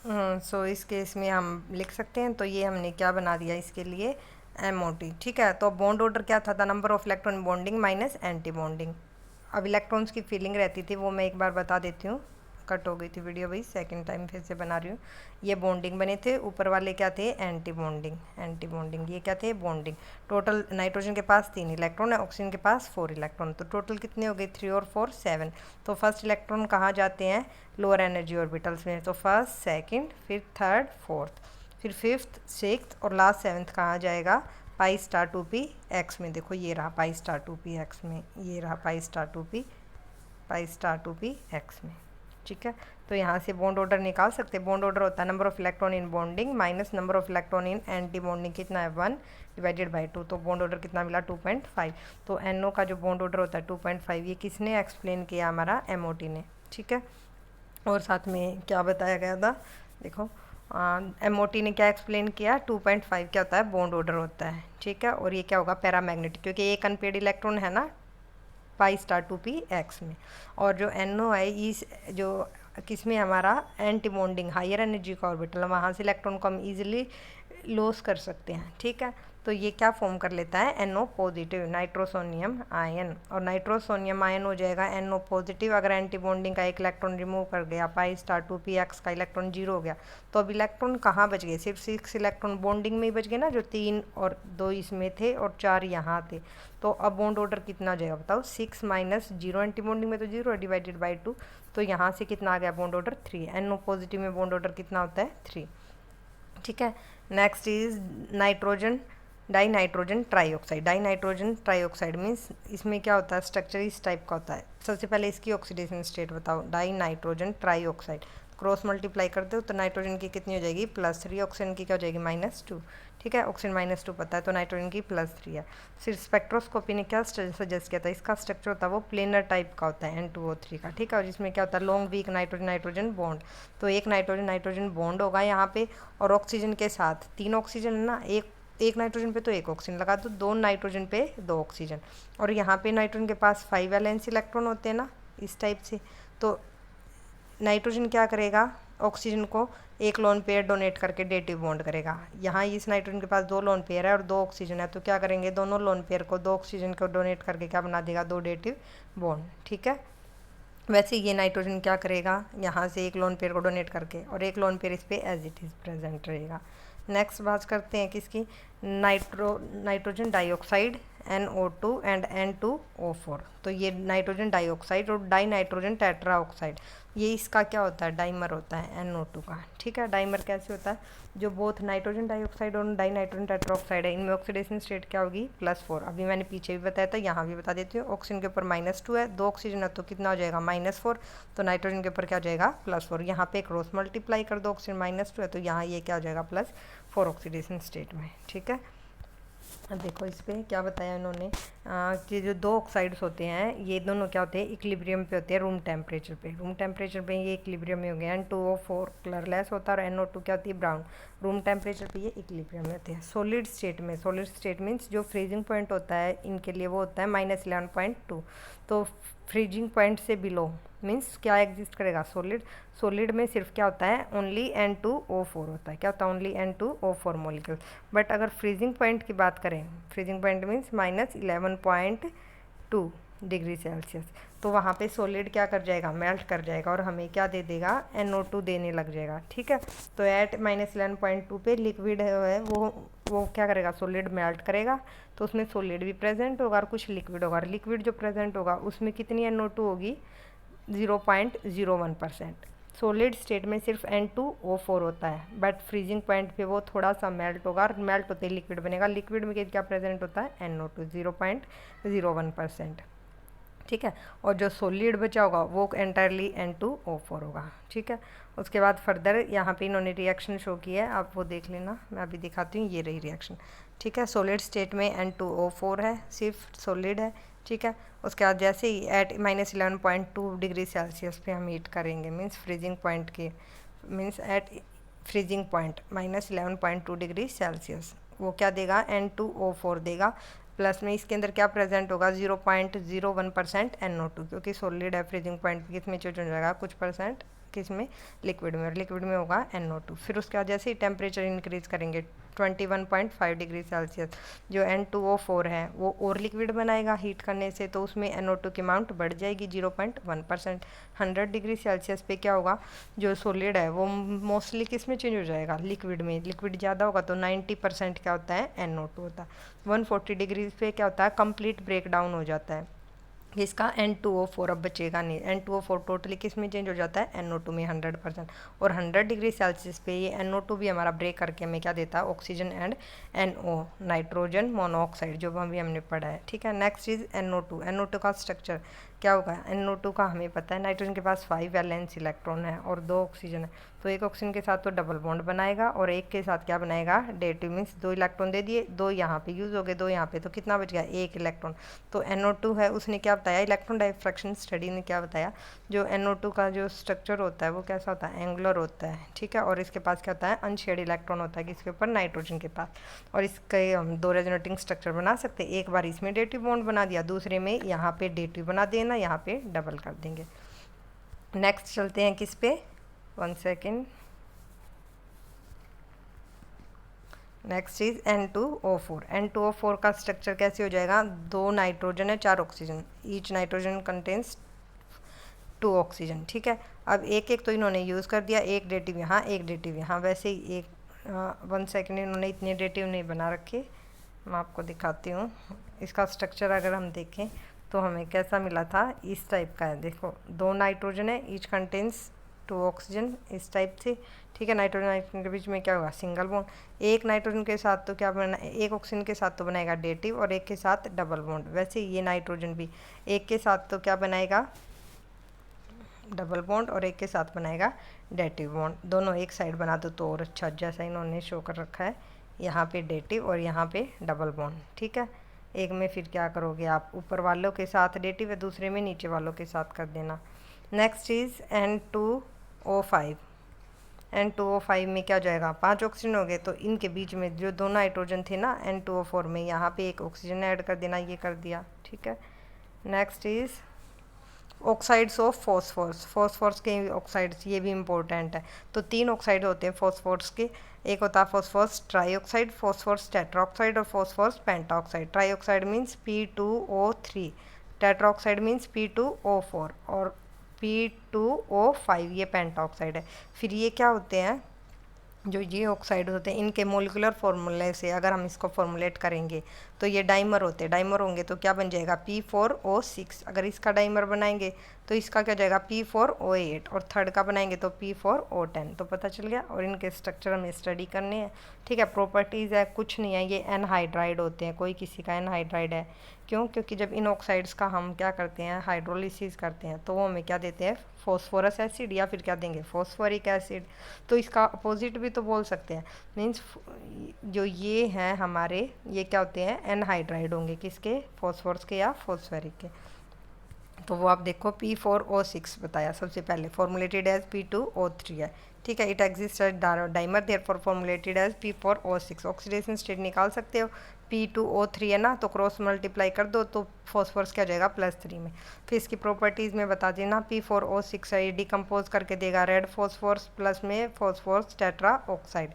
सो इस केस में हम लिख सकते हैं, तो ये हमने क्या बना दिया इसके लिए, MOT। ठीक है, तो बॉन्ड ऑर्डर क्या था, the number of electron bonding minus anti bonding. अब इलेक्ट्रॉन्स की फीलिंग रहती थी, वो मैं एक बार बता देती हूँ, कट हो गई थी वीडियो भाई, सेकंड टाइम फिर से बना रही हूँ। ये बॉन्डिंग बने थे, ऊपर वाले क्या थे, एंटी बॉन्डिंग। एंटी बॉन्डिंग ये क्या थे, बॉन्डिंग। टोटल नाइट्रोजन के पास 3 इलेक्ट्रॉन है, ऑक्सीजन के पास 4 इलेक्ट्रॉन, तो टोटल कितने हो गए, 3 और 4 7। तो फर्स्ट इलेक्ट्रॉन कहाँ जाते हैं, लोअर एनर्जी ऑर्बिटल्स में, तो फर्स्ट सेकंड फिर थर्ड फोर्थ, फिर फिफ्थ सिक्स्थ और लास्ट सेवन्थ कहाँ जाएगा, पाई स्टार 2p x में। देखो ये रहा पाई स्टार 2p x में, ये रहा पाई स्टार 2p x में। ठीक है, तो यहाँ से बॉन्ड ऑर्डर निकाल सकते हैं। बॉन्ड ऑर्डर होता है number of electron in bonding minus number of electron in anti bonding, कितना है 1 डिवाइडेड बाई 2, तो बॉन्ड ऑर्डर कितना मिला 2.5। तो NO का जो बॉन्ड ऑर्डर होता है 2.5, ये किसने एक्सप्लेन किया, हमारा MOT ने। ठीक है, और साथ में क्या बताया गया था, देखो MOT ने क्या एक्सप्लेन किया, 2.5 क्या होता है, बॉन्ड ऑर्डर होता है। ठीक है, और ये क्या होगा, पैरामैग्नेटिक, क्योंकि एक अनपेड इलेक्ट्रॉन है ना पाई स्टार 2p x में। और जो NO है इस जो किस में, हमारा एंटी बॉन्डिंग हायर एनर्जी का ऑर्बिटल, वहाँ से इलेक्ट्रॉन को हम ईजिली लॉस कर सकते हैं। ठीक है, तो ये क्या फॉर्म कर लेता है, NO पॉजिटिव, नाइट्रोसोनियम आयन, और नाइट्रोसोनियम आयन हो जाएगा NO पॉजिटिव। अगर एंटी बॉन्डिंग का एक इलेक्ट्रॉन रिमूव कर गया, पाई स्टार 2p x का इलेक्ट्रॉन 0 हो गया, तो अब इलेक्ट्रॉन कहाँ बच गए, सिर्फ 6 इलेक्ट्रॉन बॉन्डिंग में ही बच गए ना, जो 3 और 2 इसमें थे और 4 यहाँ थे। तो अब बॉन्ड ऑर्डर कितना हो जाएगा बताओ, 6 माइनस 0, एंटी बॉन्डिंग में तो 0 डिवाइडेड बाई 2, तो यहाँ से कितना आ गया बॉन्ड ऑर्डर 3। NO पॉजिटिव में बॉन्ड ऑर्डर कितना होता है 3। ठीक है, next is nitrogen die nitrogen trioxide. Die nitrogen trioxide means इसमें क्या होता है, स्ट्रक्चर इस टाइप का होता है। सबसे पहले इसकी ऑक्सीडेशन स्टेट बताओ, die nitrogen trioxide, cross multiply करते हो तो नाइट्रोजन की कितनी हो जाएगी, +3, ऑक्सीजन की क्या हो जाएगी, -2। ठीक है, ऑक्सीजन -2 पता है, तो नाइट्रोजन की +3 है। फिर स्पेक्ट्रोस्कोपी ने क्या सजेस्ट किया था, इसका स्ट्रक्चर होता है वो प्लेनर टाइप का होता है N2O3 का। ठीक है, और जिसमें क्या होता है, long weak nitrogen nitrogen bond, तो एक नाइट्रोजन नाइट्रोजन बॉन्ड होगा यहाँ पे, और ऑक्सीजन के साथ 3 ऑक्सीजन है ना, एक नाइट्रोजन पे तो एक ऑक्सीजन लगा दो, 2 नाइट्रोजन पे 2 ऑक्सीजन, और यहाँ पे नाइट्रोजन के पास 5 वैलेंस इलेक्ट्रॉन होते हैं ना, इस टाइप से। तो नाइट्रोजन क्या करेगा, ऑक्सीजन को एक लोन पेयर डोनेट करके डेटिव बॉन्ड करेगा। यहाँ इस नाइट्रोजन के पास 2 लोन पेयर है और 2 ऑक्सीजन है, तो क्या करेंगे, दोनों लोन पेयर को 2 ऑक्सीजन को डोनेट करके क्या बना देगा, 2 डेटिव बॉन्ड। ठीक है, वैसे ये नाइट्रोजन क्या करेगा, यहाँ से एक लोन पेयर को डोनेट करके, और एक लोन पेयर इस पर एज इट इज़ प्रेजेंट रहेगा। नेक्स्ट बात करते हैं किसकी, nitrogen dioxide NO2 and N2O4। तो ये नाइट्रोजन डाइऑक्साइड और डाई नाइट्रोजन टेट्रा ऑक्साइड, ये इसका क्या होता है, डाइमर होता है NO2 का। ठीक है, डाइमर कैसे होता है, जो बोथ नाइट्रोजन डाइऑक्साइड और डाई नाइट्रोजन टेट्रा ऑक्साइड है, इनमें ऑक्सीडेशन स्टेट क्या होगी, +4। अभी मैंने पीछे भी बताया था, यहाँ भी बता देती हूँ। ऑक्सीजन के ऊपर -2 है, 2 ऑक्सीजन है, तो कितना हो जाएगा, -4, तो नाइट्रोजन के ऊपर क्या हो जाएगा, +4। यहाँ पे क्रॉस मल्टीप्लाई कर दो, ऑक्सीजन -2 है, तो यहाँ ये क्या हो जाएगा, +4 ऑक्सीडेशन स्टेट में। ठीक है, अब देखो इस पर क्या बताया इन्होंने, कि जो 2 ऑक्साइड्स होते हैं, ये दोनों क्या होते हैं, इक्विलिब्रियम पे होते हैं, रूम टेम्परेचर पे। रूम टेम्परेचर पे ये इक्विलिब्रियम में हो गया। N2O4 कलरलेस होता है और NO2 क्या होती है, ब्राउन। रूम टेम्परेचर पे ये इक्विलिब्रियम में होते हैं। सॉलिड स्टेट में, सॉलिड स्टेट मीन्स जो फ्रीजिंग पॉइंट होता है इनके लिए वो होता है -11.2। तो फ्रीजिंग पॉइंट से बिलो मीन्स क्या एग्जिस्ट करेगा, सॉलिड। सॉलिड में सिर्फ क्या होता है, ओनली N2O4 होता है। क्या होता है, ओनली N2O4 मॉलिक्यूल। बट अगर फ्रीजिंग पॉइंट की बात करें, freezing point means -11.2 degree Celsius, तो वहाँ पे सॉलिड क्या कर जाएगा, मेल्ट कर जाएगा, और हमें क्या दे देगा, NO2 देने लग जाएगा। ठीक है, तो एट -11.2 पे लिक्विड है वो क्या करेगा, सॉलिड मेल्ट करेगा, तो उसमें सॉलिड भी प्रेजेंट होगा और कुछ लिक्विड होगा। लिक्विड जो प्रेजेंट होगा उसमें कितनी NO2 होगी, 0.01%। सॉलिड स्टेट में सिर्फ N2O4 होता है, बट फ्रीजिंग पॉइंट पे वो थोड़ा सा मेल्ट होगा, और मेल्ट होते ही लिक्विड बनेगा। लिक्विड में क्या प्रेजेंट होता है, NO2, 0.01%। ठीक है, और जो सॉलिड बचा होगा वो एंटायरली N2O4 होगा। ठीक है, उसके बाद फर्दर यहाँ पे इन्होंने रिएक्शन शो की है, आप वो देख लेना, मैं अभी दिखाती हूँ, ये रही रिएक्शन। ठीक है, सॉलिड स्टेट में N2O4 है, सिर्फ सॉलिड है। ठीक है, उसके बाद जैसे ही एट -11.2 डिग्री सेल्सियस पे हम हीट करेंगे, मीन्स फ्रीजिंग पॉइंट के, means at freezing point -11.2 degree Celsius, वो क्या देगा, N2O4 देगा। प्लस में इसके अंदर क्या प्रेजेंट होगा, 0.01% NO2, क्योंकि सॉलिड है, फ्रीजिंग पॉइंट किस में चेंज हो जाएगा, कुछ परसेंट किस में, लिक्विड में, और लिक्विड में होगा NO2। फिर उसके बाद जैसे ही टेम्परेचर इंक्रीज करेंगे 21.5 डिग्री सेल्सियस, जो N2O4 है वो और लिक्विड बनाएगा हीट करने से, तो उसमें NO2 की अमाउंट बढ़ जाएगी 0.1%। 100 डिग्री सेल्सियस पे क्या होगा, जो सॉलिड है वो मोस्टली किस में चेंज हो जाएगा, लिक्विड में। लिक्विड ज़्यादा होगा तो 90% क्या होता है, NO2 होता है। 140 डिग्री पे क्या होता है, कंप्लीट ब्रेक डाउन हो जाता है इसका N2O4, अब बचेगा नहीं। N2O4 टोटली किस में चेंज हो जाता है, NO2 में 100%। और 100 डिग्री सेल्सियस पे ये NO2 भी हमारा ब्रेक करके हमें क्या देता है, oxygen and NO, nitrogen monoxide, जो अभी हमने पढ़ा है। ठीक है, नेक्स्ट इज NO2। NO2 का स्ट्रक्चर क्या होगा, NO2 का हमें पता है नाइट्रोजन के पास 5 वैलेंस इलेक्ट्रॉन है और 2 ऑक्सीजन है, तो एक ऑक्सीजन के साथ तो डबल बॉन्ड बनाएगा और एक के साथ क्या बनाएगा, डेटिव, मीन्स 2 इलेक्ट्रॉन दे दिए, 2 यहाँ पे यूज़ हो गए, 2 यहाँ पे, तो कितना बच गया, 1 इलेक्ट्रॉन। तो NO2 है, उसने क्या बताया, इलेक्ट्रॉन डाइफ्रैक्शन स्टडी ने क्या बताया, जो NO2 का जो स्ट्रक्चर होता है वो कैसा होता है, एंगुलर होता है। ठीक है, और इसके पास क्या होता है, अनशेयर्ड इलेक्ट्रॉन होता है, किसके ऊपर, नाइट्रोजन के पास। और इसके हम 2 रेजोनेटिंग स्ट्रक्चर बना सकते हैं, एक बार इसमें डेटिव बॉन्ड बना दिया, दूसरे में यहाँ पे डेटिव बना देना, यहाँ पे डबल कर देंगे। नेक्स्ट चलते हैं किस पे, 1 second. Next is N2O4। N2O4 का स्ट्रक्चर कैसे हो जाएगा, 2 नाइट्रोजन है, 4 oxygen, each nitrogen contains 2 oxygen. ठीक है, अब एक एक तो इन्होंने यूज़ कर दिया, एक डेटिव यहाँ, एक डेटिव यहाँ, वैसे ही एक 1 सेकेंड, इन्होंने इतने डेटिव नहीं बना रखे, मैं आपको दिखाती हूँ। इसका स्ट्रक्चर अगर हम देखें तो हमें कैसा मिला था, इस टाइप का है। देखो 2 नाइट्रोजन है, ईच कंटेन्स 2 ऑक्सीजन, इस टाइप से। ठीक है, नाइट्रोजन नाइट्रोजन के बीच में क्या होगा, सिंगल बॉन्ड। एक नाइट्रोजन के साथ तो क्या बना, एक ऑक्सीजन के साथ तो बनाएगा डेटिव और एक के साथ डबल बॉन्ड। वैसे ये नाइट्रोजन भी एक के साथ तो क्या बनाएगा, डबल बॉन्ड, और एक के साथ बनाएगा डेटिव बॉन्ड। दोनों एक साइड बना दो तो और अच्छा, जैसा इन्होंने शो कर रखा है, यहाँ पे डेटिव और यहाँ पे डबल बॉन्ड। ठीक है, एक में फिर क्या करोगे आप, ऊपर वालों के साथ डेटिव है, दूसरे में नीचे वालों के साथ कर देना। Next is N2O5। N2O5 में क्या हो जाएगा, 5 ऑक्सीजन हो गए, तो इनके बीच में जो 2 नाइट्रोजन थे ना N2O4 में, यहाँ पे एक ऑक्सीजन ऐड कर देना, ये कर दिया। ठीक है, next is oxides of phosphorus. Phosphorus के ऑक्साइड्स, ये भी इम्पोर्टेंट है। तो 3 ऑक्साइड होते हैं फॉस्फोरस के, एक होता है फॉस्फोरस ट्राईऑक्साइड, फॉस्फोरस टेट्राऑक्साइड और phosphorus pentoxide. Trioxide means P2O3, tetroxide means P2O4 और P2O5 ये पेंटाऑक्साइड है। फिर ये क्या होते हैं, जो ये ऑक्साइड होते हैं, इनके मोलिकुलर फार्मूले से अगर हम इसको फॉर्मुलेट करेंगे तो ये डाइमर होते हैं। डाइमर होंगे तो क्या बन जाएगा, P4O6। अगर इसका डाइमर बनाएंगे तो इसका क्या जाएगा, P4O8, और थर्ड का बनाएंगे तो P4O10। तो पता चल गया, और इनके स्ट्रक्चर हमें स्टडी करने हैं। ठीक है, प्रॉपर्टीज़ है, कुछ नहीं है, ये एनहाइड्राइड होते हैं, कोई किसी का एनहाइड्राइड है। क्यों, क्योंकि जब इन ऑक्साइड्स का हम क्या करते हैं, हाइड्रोलिसिस करते हैं, तो वो हमें क्या देते हैं, फॉस्फोरस एसिड, या फिर क्या देंगे, फॉस्फोरिक एसिड। तो इसका अपोजिट भी तो बोल सकते हैं, मीन्स जो ये हैं हमारे, ये क्या होते हैं, एनहाइड्राइड होंगे, किसके, फॉस्फोरस के या फॉस्फोरिक के। तो वो आप देखो P4O6 बताया सबसे पहले, फॉर्मुलेटेड एज P2O3 है। ठीक है, it exist as dimer, therefore formulated as P4O6। Oxidation state निकाल सकते हो, P2O3 है ना, तो क्रॉस मल्टीप्लाई कर दो तो फॉस्फोरस क्या जाएगा, +3 में। फिर इसकी प्रॉपर्टीज़ में बता देना, P4O6 है, ये डिकम्पोज करके देगा रेड फॉस्फोरस प्लस में phosphorus tetra oxide.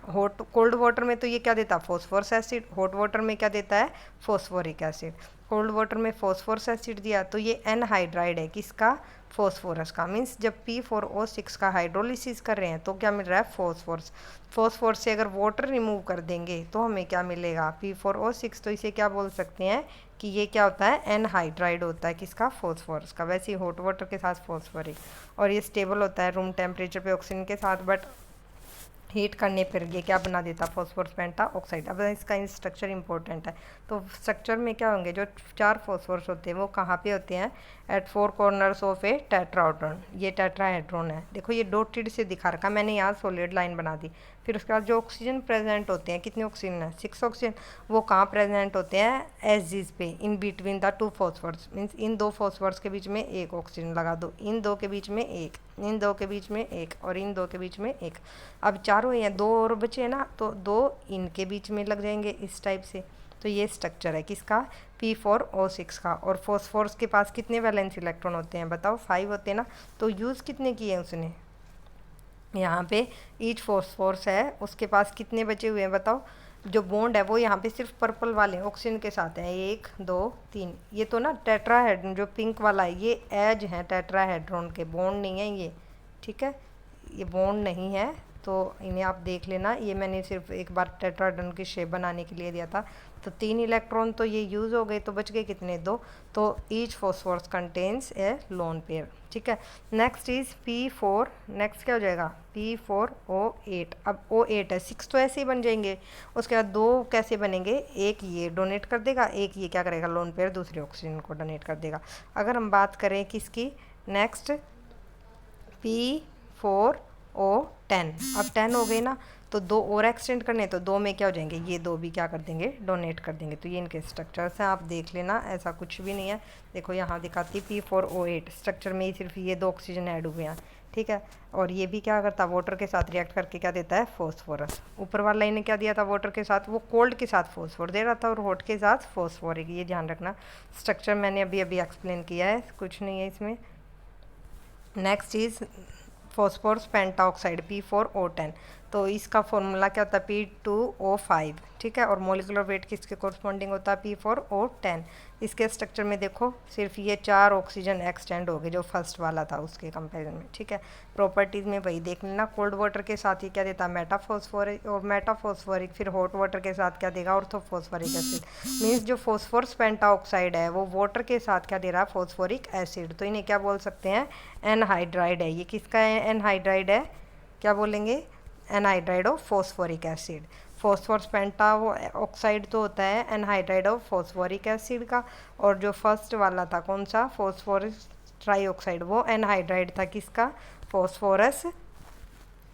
Hot cold water में तो ये क्या देता है, फॉस्फोरस एसिड, हॉट वाटर में क्या देता है, फॉस्फोरिक एसिड। कोल्ड वाटर में फॉस्फोरस एसिड दिया तो ये एनहाइड्राइड है, किसका, फॉस्फोरस का। मीन्स जब P4O6 का हाइड्रोलिसिस कर रहे हैं तो क्या मिल रहा है, फॉस्फोरस। फॉस्फोरस से अगर वाटर रिमूव कर देंगे तो हमें क्या मिलेगा, P4O6। तो इसे क्या बोल सकते हैं कि ये क्या होता है, एनहाइड्राइड होता है, किसका, फॉस्फोरस का। वैसे ही हॉट वाटर के साथ फॉस्फोरिक, और ये स्टेबल होता है रूम टेम्परेचर पे ऑक्सीजन के साथ, बट हीट करने पर ये क्या बना देता, फॉस्फोरस पेंटा ऑक्साइड। अब इसका स्ट्रक्चर इंपॉर्टेंट है, तो स्ट्रक्चर में क्या होंगे, जो 4 फॉस्फोरस होते हैं वो कहाँ पे होते हैं, at 4 corners of a tetrahedron. ये टेट्राहेड्रॉन है, देखो ये डॉटेड से दिखा रखा, मैंने यहाँ सॉलिड लाइन बना दी। फिर उसके बाद जो ऑक्सीजन प्रेजेंट होते हैं, कितने ऑक्सीजन है, 6 ऑक्सीजन, वो कहाँ प्रेजेंट होते हैं, एजिज पे, in between the 2 phosphorus. Means in 2 phosphorus के बीच में एक ऑक्सीजन लगा दो, इन 2 के बीच में एक, इन 2 के बीच में एक, और इन 2 के बीच में एक। अब चारों हैं, 2 और बचे हैं ना, तो 2 इनके बीच में लग जाएंगे इस टाइप से। तो ये स्ट्रक्चर है किसका, P4O6 का। और फॉस्फोरस के पास कितने वैलेंस इलेक्ट्रॉन होते हैं बताओ, 5 होते हैं ना। तो यूज़ कितने किए उसने, यहाँ पे ईच फॉस्फोरस है, उसके पास कितने बचे हुए हैं बताओ। जो बॉन्ड है वो यहाँ पे सिर्फ पर्पल वाले ऑक्सीजन के साथ हैं, 1 2 3। ये तो ना टेट्राहेड्रॉन जो पिंक वाला है ये एज है टेट्राहेड्रॉन के, बॉन्ड नहीं है ये, ठीक है, ये बॉन्ड नहीं है। तो इन्हें आप देख लेना, ये मैंने सिर्फ एक बार टेट्राहेड्रॉन की शेप बनाने के लिए दिया था। तो 3 इलेक्ट्रॉन तो ये यूज़ हो गए, तो बच गए कितने, 2। तो ईच फॉस्फोरस कंटेन्स ए लोन पेयर, ठीक है। नेक्स्ट इज P4, नेक्स्ट क्या हो जाएगा P4O8। अब O8 है, 6 तो ऐसे ही बन जाएंगे। उसके बाद 2 कैसे बनेंगे, एक ये डोनेट कर देगा, एक ये क्या करेगा लोन पेयर दूसरे ऑक्सीजन को डोनेट कर देगा। अगर हम बात करें किसकी, नेक्स्ट P4O10। अब 10 हो गए ना, तो 2 और एक्सटेंड करने, तो 2 में क्या हो जाएंगे, ये 2 भी क्या कर देंगे, डोनेट कर देंगे। तो ये इनके स्ट्रक्चर्स हैं, आप देख लेना, ऐसा कुछ भी नहीं है। देखो यहाँ दिखाती P4O8 स्ट्रक्चर में ही सिर्फ ये 2 ऑक्सीजन ऐड हुए हैं, ठीक है। और ये भी क्या करता है, वाटर के साथ रिएक्ट करके क्या देता है, फॉस्फोरस। ऊपर वाला इन्हें क्या दिया था, वाटर के साथ, वो कोल्ड के साथ फॉस्फोर दे रहा था और हॉट के साथ फॉस्फोरिक, ये ध्यान रखना। स्ट्रक्चर मैंने अभी अभी एक्सप्लेन किया है, कुछ नहीं है इसमें। Next is phosphorus pentoxide P4O10। तो इसका फॉर्मूला क्या होता है, P2O5, ठीक है। और मोलिकुलर वेट किसके कॉरस्पॉन्डिंग होता है, P4O10। इसके स्ट्रक्चर में देखो सिर्फ ये 4 ऑक्सीजन एक्सटेंड हो गए जो फर्स्ट वाला था उसके कंपेरिजन में, ठीक है। प्रॉपर्टीज़ में वही देख लेना, कोल्ड वाटर के साथ ही क्या देता है, मेटाफॉस्फोरिक, और मेटाफॉस्फोरिक फिर हॉट वाटर के साथ क्या देगा, ऑर्थोफॉस्फोरिक एसिड। मीन्स जो फॉस्फोरस पेंटाऑक्साइड है वो वाटर के साथ क्या दे रहा है, फॉस्फोरिक एसिड। तो इन्हें क्या बोल सकते हैं, एनहाइड्राइड है। ये किसका है, एनहाइड्राइड है, क्या बोलेंगे, anhydride of phosphoric acid. Phosphorus penta oxide तो होता है एनहाइड्राइड ऑफ फॉस्फोरिक एसिड का, और जो फर्स्ट वाला था कौन सा, फॉस्फोरस ट्राईऑक्साइड, वो एनहाइड्राइड था किसका, फॉस्फोरस,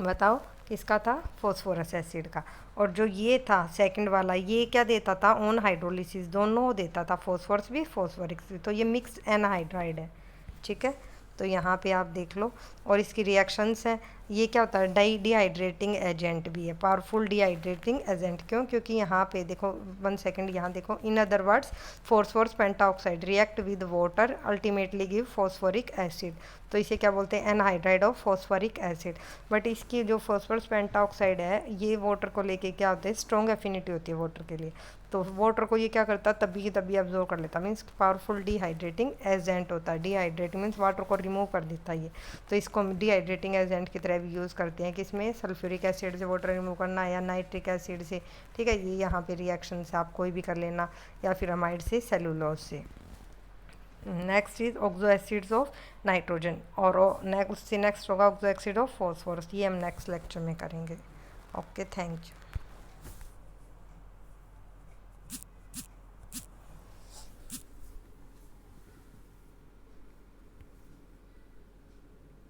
बताओ किसका था, फॉस्फोरस एसिड का। और जो ये था सेकंड वाला, ये क्या देता था, ऑन हाइड्रोलिसिस दोनों देता था, फॉस्फोरस भी फॉस्फोरिक भी। तो ये मिक्स एनहाइड्राइड है, ठीक है। तो यहाँ पे आप देख लो, और इसकी रिएक्शंस हैं। ये क्या होता है, डिहाइड्रेटिंग एजेंट भी है, पावरफुल डिहाइड्रेटिंग एजेंट। क्यों, क्योंकि यहाँ पे देखो 1 सेकेंड, यहाँ देखो, in other words phosphorus pentoxide react with water ultimately give phosphoric acid. तो इसे क्या बोलते हैं, anhydride of phosphoric acid. But इसकी जो फॉस्फोरस पेंटाऑक्साइड है ये वाटर को लेके क्या होता है, स्ट्रॉन्ग एफिनिटी होती है वाटर के लिए। तो वाटर को ये क्या करता है, तभी की तभी अब्जॉर्व कर लेता, मीन्स पावरफुल डिहाइड्रेटिंग एजेंट होता है। डिहाइड्रेटिंग मीन्स वाटर को रिमूव कर देता है ये। तो इसको हम डिहाइड्रेटिंग एजेंट की तरह भी यूज़ करते हैं, किसमें, सल्फ्यूरिक एसिड से वाटर रिमूव करना या नाइट्रिक एसिड से, ठीक है। ये यहाँ पे रिएक्शन से आप कोई भी कर लेना, या फिर अमाइड से, सेलुलोज से। Next is oxo acids of nitrogen, और उससे नेक्स्ट होगा ऑक्सो एसिड ऑफ फॉस्फोरस। ये हम नेक्स्ट लेक्चर में करेंगे। Okay, thank you.